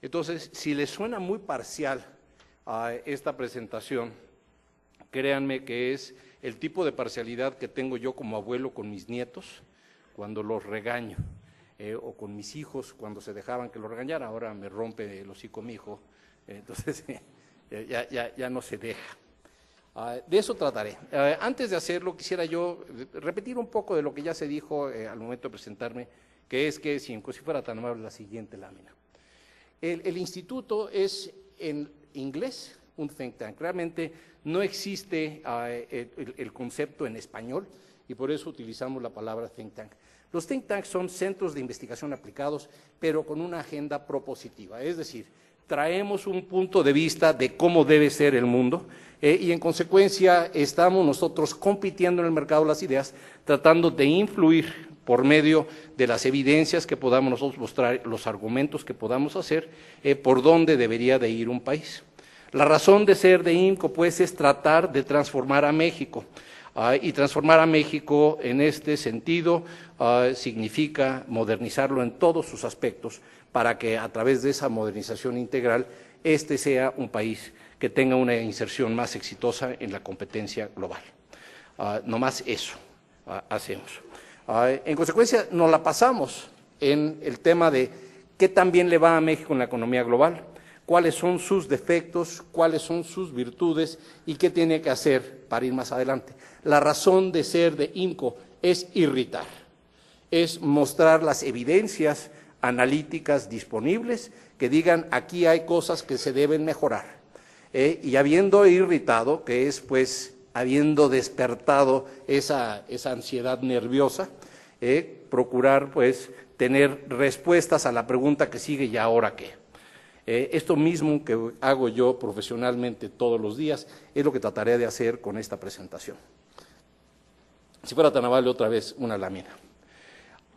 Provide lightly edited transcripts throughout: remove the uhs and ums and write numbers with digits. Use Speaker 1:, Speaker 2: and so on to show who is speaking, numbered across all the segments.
Speaker 1: Entonces, si les suena muy parcial a esta presentación, créanme que es el tipo de parcialidad que tengo yo como abuelo con mis nietos cuando los regaño, o con mis hijos cuando se dejaban que los regañara. Ahora me rompe el hocico mi hijo, entonces ya no se deja. De eso trataré. Antes de hacerlo, quisiera yo repetir un poco de lo que ya se dijo al momento de presentarme, que es que, si fuera tan amable, la siguiente lámina. El instituto es en inglés un think tank. Realmente no existe el concepto en español y por eso utilizamos la palabra think tank. Los think tanks son centros de investigación aplicados, pero con una agenda propositiva, es decir, traemos un punto de vista de cómo debe ser el mundo y en consecuencia estamos nosotros compitiendo en el mercado de las ideas, tratando de influir por medio de las evidencias que podamos nosotros mostrar, los argumentos que podamos hacer, por dónde debería de ir un país. La razón de ser de INCO, pues, es tratar de transformar a México. Y transformar a México en este sentido significa modernizarlo en todos sus aspectos para que a través de esa modernización integral este sea un país que tenga una inserción más exitosa en la competencia global. No más eso hacemos. En consecuencia, nos la pasamos en el tema de qué tan bien le va a México en la economía global, cuáles son sus defectos, cuáles son sus virtudes y qué tiene que hacer para ir más adelante. La razón de ser de INCO es irritar, es mostrar las evidencias analíticas disponibles que digan aquí hay cosas que se deben mejorar. Y habiendo irritado, que es pues habiendo despertado esa ansiedad nerviosa, procurar pues tener respuestas a la pregunta que sigue ¿y ahora qué? Esto mismo que hago yo profesionalmente todos los días es lo que trataré de hacer con esta presentación. Si fuera tan amable, otra vez una lámina.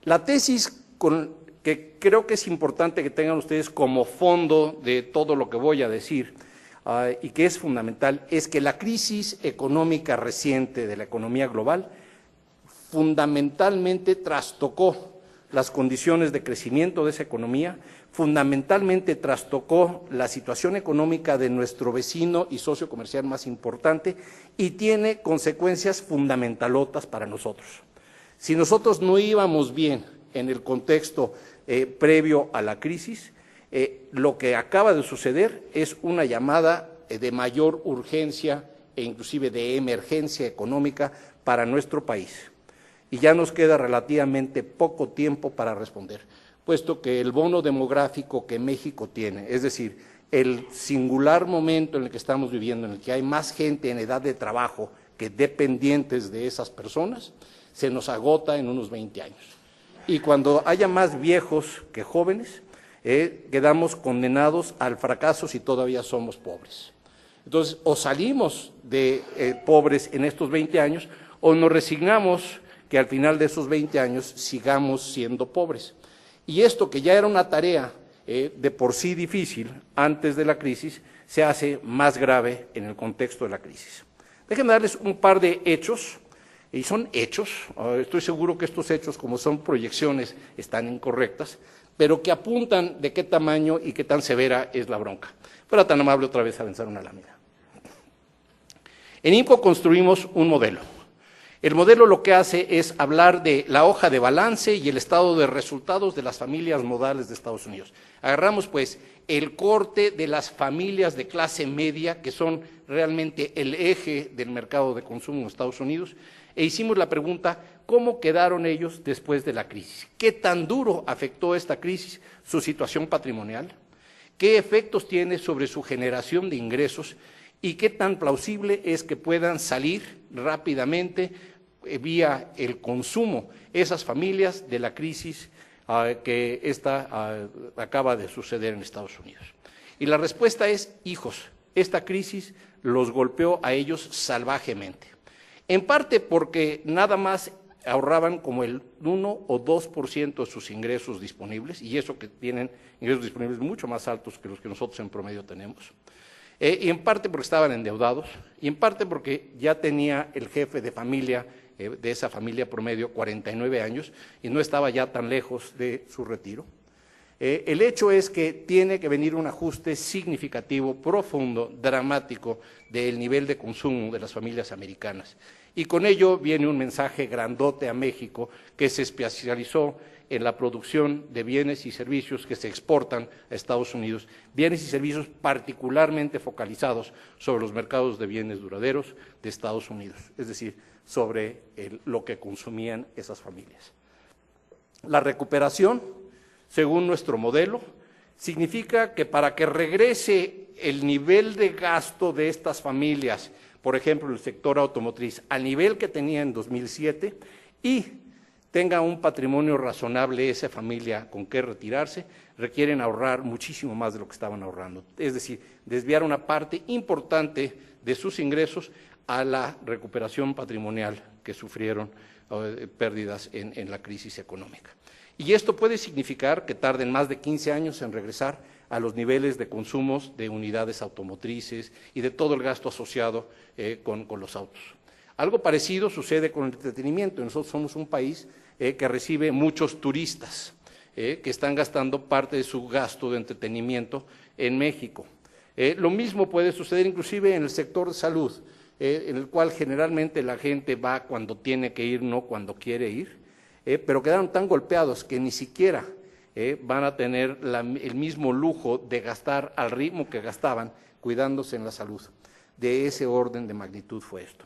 Speaker 1: La tesis que creo que es importante que tengan ustedes como fondo de todo lo que voy a decir y que es fundamental es que la crisis económica reciente de la economía global fundamentalmente trastocó las condiciones de crecimiento de esa economía, fundamentalmente trastocó la situación económica de nuestro vecino y socio comercial más importante y tiene consecuencias fundamentalotas para nosotros. Si nosotros no íbamos bien en el contexto previo a la crisis, lo que acaba de suceder es una llamada de mayor urgencia e inclusive de emergencia económica para nuestro país. Y ya nos queda relativamente poco tiempo para responder, puesto que el bono demográfico que México tiene, es decir, el singular momento en el que estamos viviendo, en el que hay más gente en edad de trabajo que dependientes de esas personas, se nos agota en unos 20 años. Y cuando haya más viejos que jóvenes, quedamos condenados al fracaso si todavía somos pobres. Entonces, o salimos de pobres en estos 20 años, o nos resignamos que al final de esos 20 años sigamos siendo pobres. Y esto, que ya era una tarea de por sí difícil antes de la crisis, se hace más grave en el contexto de la crisis. Déjenme darles un par de hechos, y son hechos, estoy seguro que estos hechos, como son proyecciones, están incorrectas, pero que apuntan de qué tamaño y qué tan severa es la bronca. Fuera tan amable otra vez avanzar una lámina. En INCO construimos un modelo. El modelo lo que hace es hablar de la hoja de balance y el estado de resultados de las familias modales de Estados Unidos. Agarramos pues el corte de las familias de clase media, que son realmente el eje del mercado de consumo en Estados Unidos, e hicimos la pregunta, ¿cómo quedaron ellos después de la crisis? ¿Qué tan duro afectó esta crisis su situación patrimonial? ¿Qué efectos tiene sobre su generación de ingresos? ¿Y qué tan plausible es que puedan salir rápidamente vía el consumo esas familias de la crisis que acaba de suceder en Estados Unidos? Y la respuesta es, hijos, esta crisis los golpeó a ellos salvajemente. En parte porque nada más ahorraban como el 1 o 2% de sus ingresos disponibles, y eso que tienen ingresos disponibles mucho más altos que los que nosotros en promedio tenemos. Y en parte porque estaban endeudados, y en parte porque ya tenía el jefe de familia, de esa familia promedio, 49 años, y no estaba ya tan lejos de su retiro. El hecho es que tiene que venir un ajuste significativo, profundo, dramático del nivel de consumo de las familias americanas. Y con ello viene un mensaje grandote a México, que se especializó en la producción de bienes y servicios que se exportan a Estados Unidos, bienes y servicios particularmente focalizados sobre los mercados de bienes duraderos de Estados Unidos, es decir, sobre lo que consumían esas familias. La recuperación, según nuestro modelo, significa que para que regrese el nivel de gasto de estas familias, por ejemplo, el sector automotriz, al nivel que tenía en 2007 y tenga un patrimonio razonable esa familia con qué retirarse, requieren ahorrar muchísimo más de lo que estaban ahorrando. Es decir, desviar una parte importante de sus ingresos a la recuperación patrimonial que sufrieron pérdidas en la crisis económica. Y esto puede significar que tarden más de 15 años en regresar a los niveles de consumos de unidades automotrices y de todo el gasto asociado con los autos. Algo parecido sucede con el entretenimiento. Nosotros somos un país que recibe muchos turistas que están gastando parte de su gasto de entretenimiento en México. Lo mismo puede suceder inclusive en el sector de salud, en el cual generalmente la gente va cuando tiene que ir, no cuando quiere ir, pero quedaron tan golpeados que ni siquiera van a tener el mismo lujo de gastar al ritmo que gastaban cuidándose en la salud. De ese orden de magnitud fue esto.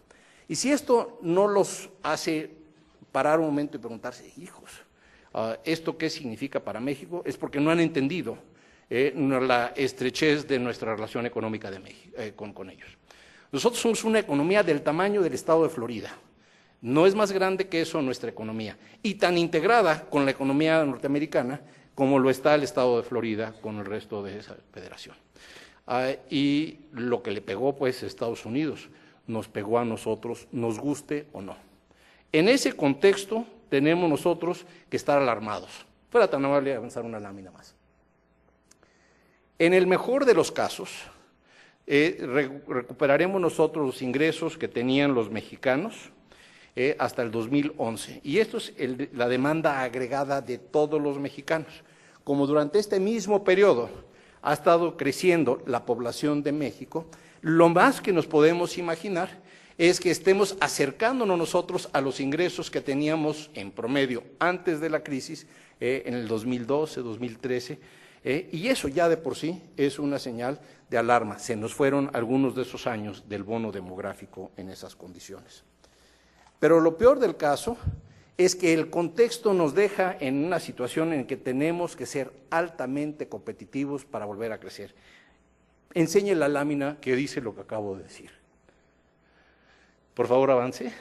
Speaker 1: Y si esto no los hace parar un momento y preguntarse, hijos, ¿esto qué significa para México? Es porque no han entendido la estrechez de nuestra relación económica de México, con ellos. Nosotros somos una economía del tamaño del estado de Florida. No es más grande que eso nuestra economía, y tan integrada con la economía norteamericana como lo está el estado de Florida con el resto de esa federación. Y lo que le pegó pues a Estados Unidos, nos pegó a nosotros, nos guste o no. En ese contexto tenemos nosotros que estar alarmados. Fuera tan amable de avanzar una lámina más. En el mejor de los casos, recuperaremos nosotros los ingresos que tenían los mexicanos hasta el 2011. Y esto es la demanda agregada de todos los mexicanos. Como durante este mismo periodo ha estado creciendo la población de México, lo más que nos podemos imaginar es que estemos acercándonos nosotros a los ingresos que teníamos en promedio antes de la crisis, en el 2012, 2013, y eso ya de por sí es una señal de alarma. Se nos fueron algunos de esos años del bono demográfico en esas condiciones. Pero lo peor del caso es que el contexto nos deja en una situación en que tenemos que ser altamente competitivos para volver a crecer. Enseñe la lámina que dice lo que acabo de decir. Por favor, avance.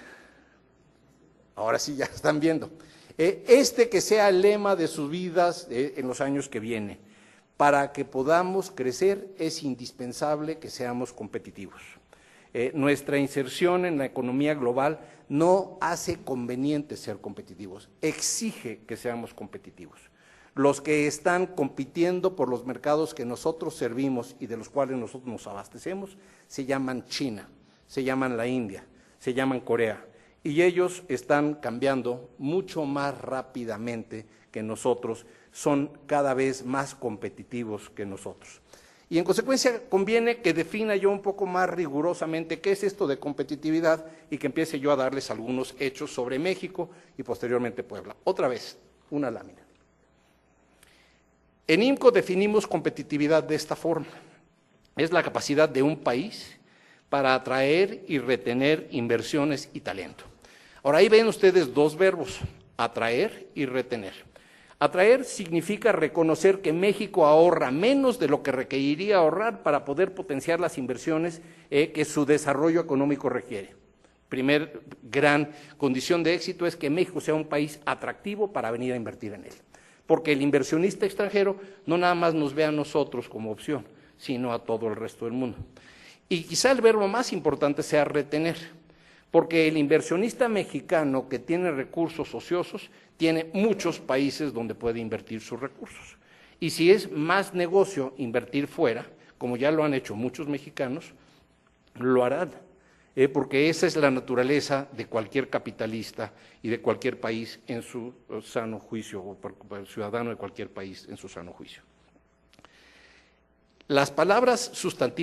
Speaker 1: Ahora sí, ya están viendo. Que sea el lema de sus vidas en los años que vienen. Para que podamos crecer es indispensable que seamos competitivos. Nuestra inserción en la economía global no hace conveniente ser competitivos, exige que seamos competitivos. Los que están compitiendo por los mercados que nosotros servimos y de los cuales nosotros nos abastecemos se llaman China, se llaman la India, se llaman Corea, y ellos están cambiando mucho más rápidamente que nosotros, son cada vez más competitivos que nosotros. Y en consecuencia conviene que defina yo un poco más rigurosamente qué es esto de competitividad y que empiece yo a darles algunos hechos sobre México y posteriormente Puebla. Otra vez, una lámina. En IMCO definimos competitividad de esta forma. Es la capacidad de un país para atraer y retener inversiones y talento. Ahora ahí ven ustedes dos verbos, atraer y retener. Atraer significa reconocer que México ahorra menos de lo que requeriría ahorrar para poder potenciar las inversiones que su desarrollo económico requiere. Primer gran condición de éxito es que México sea un país atractivo para venir a invertir en él. Porque el inversionista extranjero no nada más nos ve a nosotros como opción, sino a todo el resto del mundo. Y quizá el verbo más importante sea retener, porque el inversionista mexicano que tiene recursos ociosos tiene muchos países donde puede invertir sus recursos. Y si es más negocio invertir fuera, como ya lo han hecho muchos mexicanos, lo harán. porque esa es la naturaleza de cualquier capitalista y de cualquier país en su sano juicio, o el ciudadano de cualquier país en su sano juicio. Las palabras sustantivas